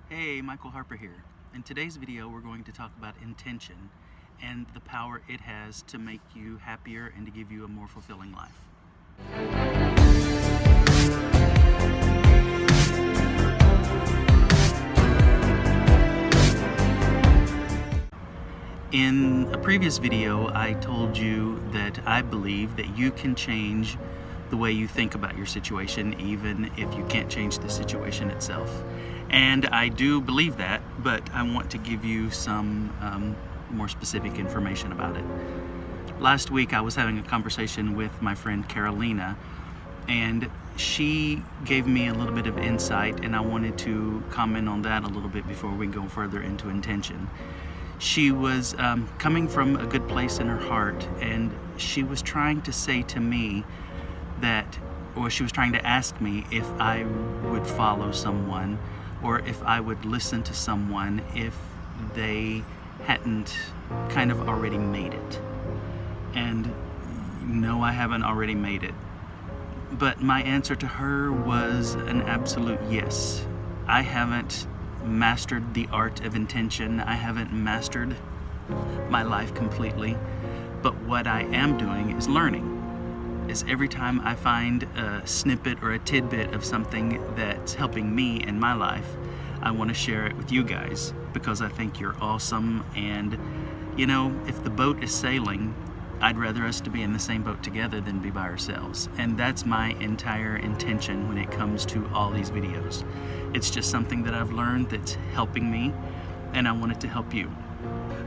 Hey, Michael Harper here. In today's video, we're going to talk about intention and the power it has to make you happier and to give you a more fulfilling life. In a previous video, I told you that I believe that you can change the way you think about your situation, even if you can't change the situation itself. And I do believe that, but I want to give you some more specific information about it. Last week I was having a conversation with my friend Carolina, and she gave me a little bit of insight, and I wanted to comment on that a little bit before we go further into intention. She was coming from a good place in her heart, and she was trying to say to me that, or she was trying to ask me if I would follow someone or if I would listen to someone if they hadn't kind of already made it. And no, I haven't already made it. But my answer to her was an absolute yes. I haven't mastered the art of intention. I haven't mastered my life completely. But what I am doing is learning. Is every time I find a snippet or a tidbit of something that's helping me in my life, I want to share it with you guys because I think you're awesome. And you know, if the boat is sailing, I'd rather us to be in the same boat together than be by ourselves. And that's my entire intention when it comes to all these videos. It's just something that I've learned that's helping me, and I want it to help you.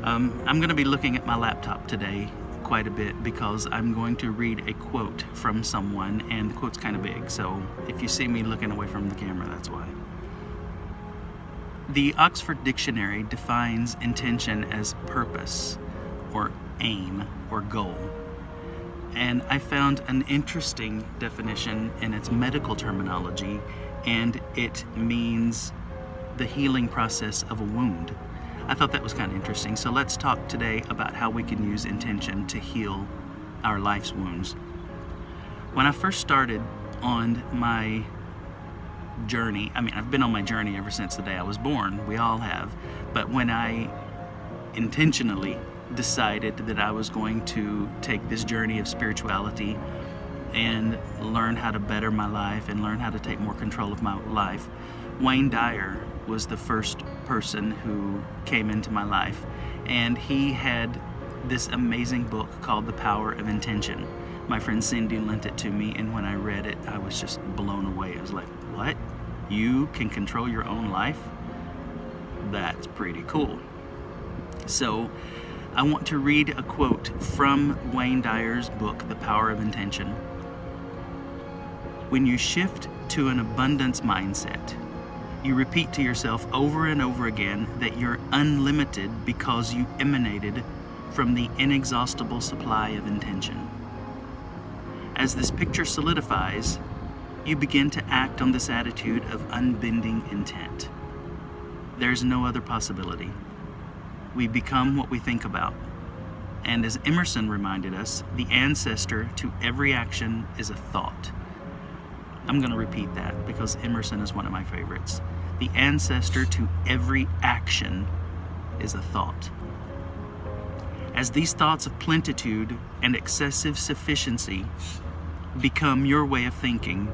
I'm going to be looking at my laptop today quite a bit because I'm going to read a quote from someone, and the quote's kind of big, so if you see me looking away from the camera, that's why. The Oxford Dictionary defines intention as purpose or aim or goal, and I found an interesting definition in its medical terminology, and it means the healing process of a wound. I thought that was kind of interesting. So let's talk today about how we can use intention to heal our life's wounds. When I first started on my journey, I've been on my journey ever since the day I was born. We all have. But when I intentionally decided that I was going to take this journey of spirituality and learn how to better my life and learn how to take more control of my life, Wayne Dyer was the first person who came into my life, and he had this amazing book called The Power of Intention. My friend Cindy lent it to me, and when I read it, I was just blown away. I was like, what? You can control your own life? That's pretty cool. So I want to read a quote from Wayne Dyer's book, The Power of Intention. When you shift to an abundance mindset, you repeat to yourself over and over again that you're unlimited because you emanated from the inexhaustible supply of intention. As this picture solidifies, you begin to act on this attitude of unbending intent. There's no other possibility. We become what we think about. And as Emerson reminded us, the ancestor to every action is a thought. I'm going to repeat that because Emerson is one of my favorites. The ancestor to every action is a thought. As these thoughts of plenitude and excessive sufficiency become your way of thinking,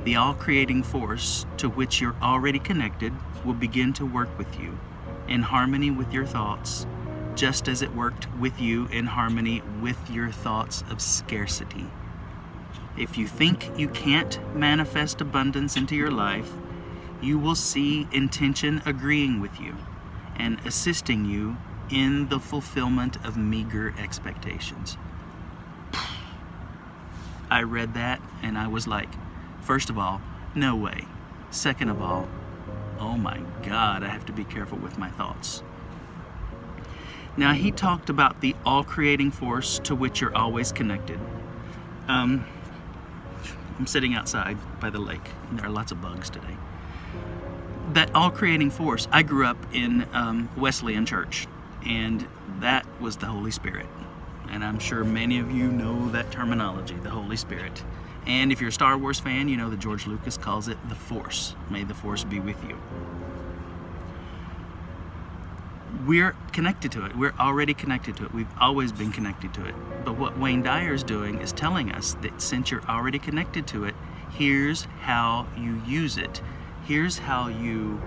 the all-creating force to which you're already connected will begin to work with you in harmony with your thoughts, just as it worked with you in harmony with your thoughts of scarcity. If you think you can't manifest abundance into your life, you will see intention agreeing with you and assisting you in the fulfillment of meager expectations. I read that and I was like, first of all, no way. Second of all, oh my God, I have to be careful with my thoughts. Now, he talked about the all-creating force to which you're always connected. I'm sitting outside by the lake, and there are lots of bugs today. That all-creating force, I grew up in Wesleyan Church, and that was the Holy Spirit. And I'm sure many of you know that terminology, the Holy Spirit. And if you're a Star Wars fan, you know that George Lucas calls it the Force. May the Force be with you. we're connected to it. We're already connected to it. We've always been connected to it. But what Wayne Dyer is doing is telling us that since you're already connected to it, here's how you use it. Here's how you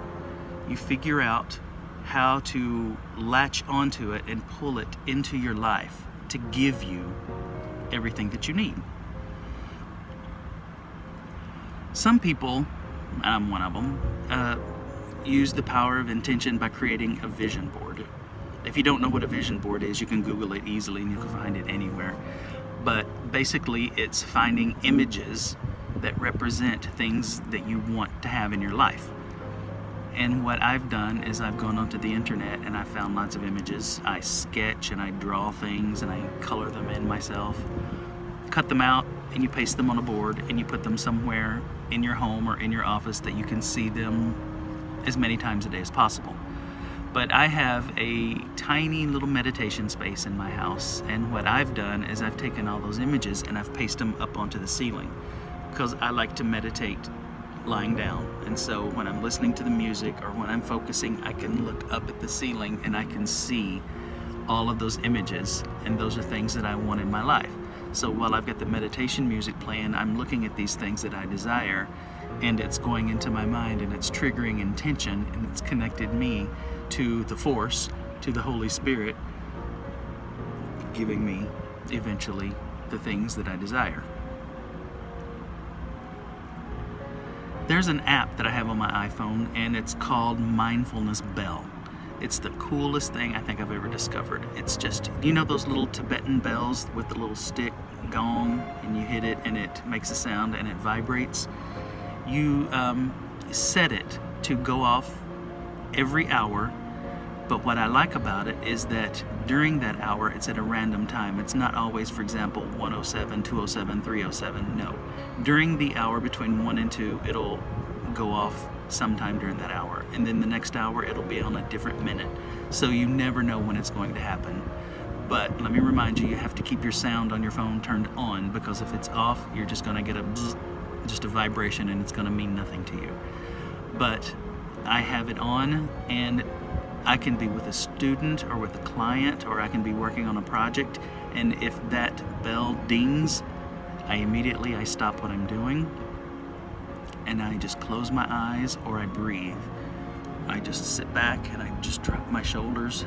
figure out how to latch onto it and pull it into your life to give you everything that you need. Some people, I'm one of them, use the power of intention by creating a vision board. If you don't know what a vision board is, you can Google it easily and you can find it anywhere. But basically, it's finding images that represent things that you want to have in your life. And what I've done is I've gone onto the internet and I found lots of images. I sketch and I draw things and I color them in myself, cut them out, and you paste them on a board and you put them somewhere in your home or in your office that you can see them as many times a day as possible. But I have a tiny little meditation space in my house, and what I've done is I've taken all those images and I've pasted them up onto the ceiling because I like to meditate lying down. And so when I'm listening to the music or when I'm focusing, I can look up at the ceiling and I can see all of those images, and those are things that I want in my life. So while I've got the meditation music playing, I'm looking at these things that I desire, and it's going into my mind and it's triggering intention, and it's connected me to the force, to the Holy Spirit, giving me eventually the things that I desire. There's an app that I have on my iPhone, and it's called Mindfulness Bell. It's the coolest thing I think I've ever discovered. It's just, you know those little Tibetan bells with the little stick gong, and you hit it and it makes a sound and it vibrates? You set it to go off every hour, but what I like about it is that during that hour it's at a random time. It's not always, for example, 107, 207, 307. No. During the hour between 1 and 2, it'll go off sometime during that hour, and then the next hour it'll be on a different minute, so you never know when it's going to happen. But let me remind you, you have to keep your sound on your phone turned on, because if it's off, you're just going to get a bzz, just a vibration, and it's going to mean nothing to you. But I have it on, and I can be with a student or with a client, or I can be working on a project, and if that bell dings, I stop what I'm doing, and I just close my eyes or I breathe. I just sit back and I just drop my shoulders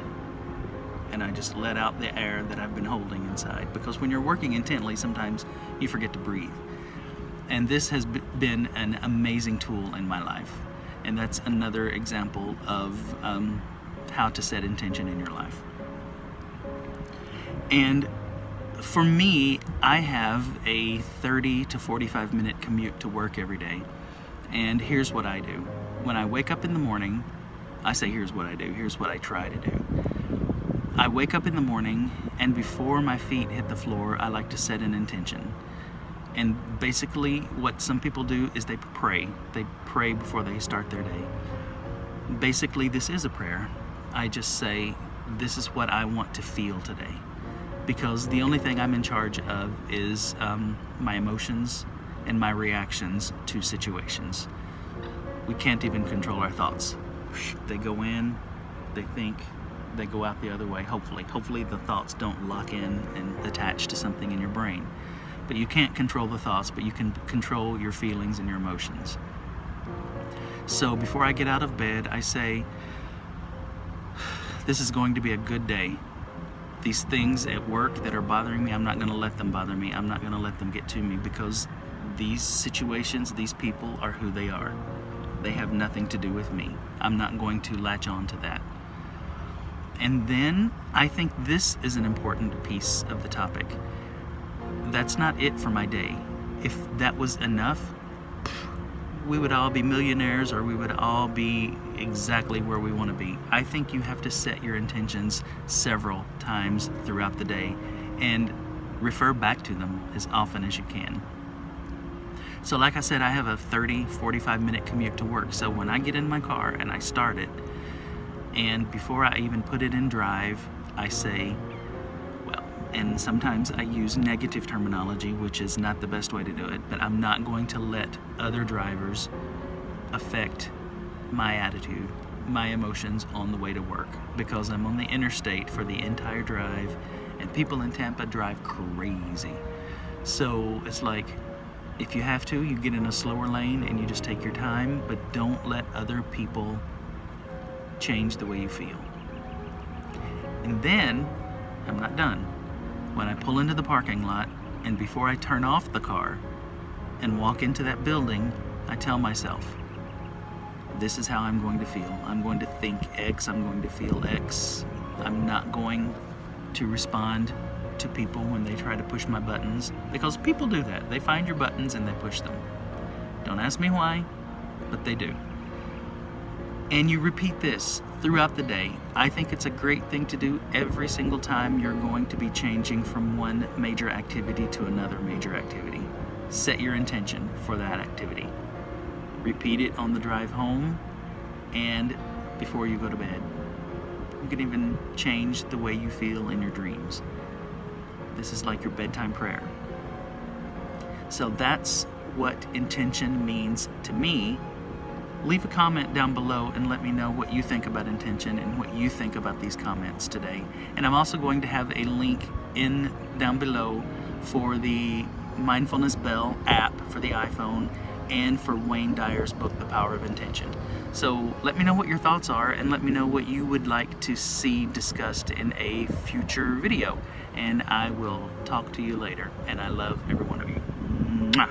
and I just let out the air that I've been holding inside, because when you're working intently, sometimes you forget to breathe. And this has been an amazing tool in my life, and that's another example of how to set intention in your life. And for me, I have a 30 to 45 minute commute to work every day. And here's what I do. When I wake up in the morning, I say here's what I do, here's what I try to do. I wake up in the morning, and before my feet hit the floor, I like to set an intention. And basically what some people do is they pray. They pray before they start their day. Basically, this is a prayer. I just say, this is what I want to feel today. Because the only thing I'm in charge of is my emotions and my reactions to situations. We can't even control our thoughts. They go in, they think, they go out the other way, hopefully. Hopefully the thoughts don't lock in and attach to something in your brain. But you can't control the thoughts, but you can control your feelings and your emotions. So before I get out of bed, I say, this is going to be a good day. These things at work that are bothering me, I'm not going to let them bother me. I'm not going to let them get to me, because these situations, these people are who they are. They have nothing to do with me. I'm not going to latch on to that. And then I think this is an important piece of the topic. That's not it for my day. If that was enough, we would all be millionaires, or we would all be exactly where we want to be. I think you have to set your intentions several times throughout the day and refer back to them as often as you can. So like I said, I have a 30, 45 minute commute to work. So when I get in my car and I start it, and before I even put it in drive, I say, well, and sometimes I use negative terminology, which is not the best way to do it, but I'm not going to let other drivers affect my attitude, my emotions on the way to work because I'm on the interstate for the entire drive, and people in Tampa drive crazy. So it's like, if you have to, you get in a slower lane and you just take your time, but don't let other people change the way you feel. And then, I'm not done. When I pull into the parking lot, and before I turn off the car and walk into that building, I tell myself, this is how I'm going to feel. I'm going to think X, I'm going to feel X. I'm not going to respond to people when they try to push my buttons, because people do that. They find your buttons and they push them. Don't ask me why, but they do. And you repeat this throughout the day. I think it's a great thing to do every single time you're going to be changing from one major activity to another major activity. Set your intention for that activity. Repeat it on the drive home and before you go to bed. You can even change the way you feel in your dreams. This is like your bedtime prayer. So that's what intention means to me. Leave a comment down below and let me know what you think about intention and what you think about these comments today. And I'm also going to have a link down below for the Mindfulness Bell app for the iPhone and for Wayne Dyer's book, The Power of Intention. So let me know what your thoughts are, and let me know what you would like to see discussed in a future video. And I will talk to you later. And I love every one of you. Mwah.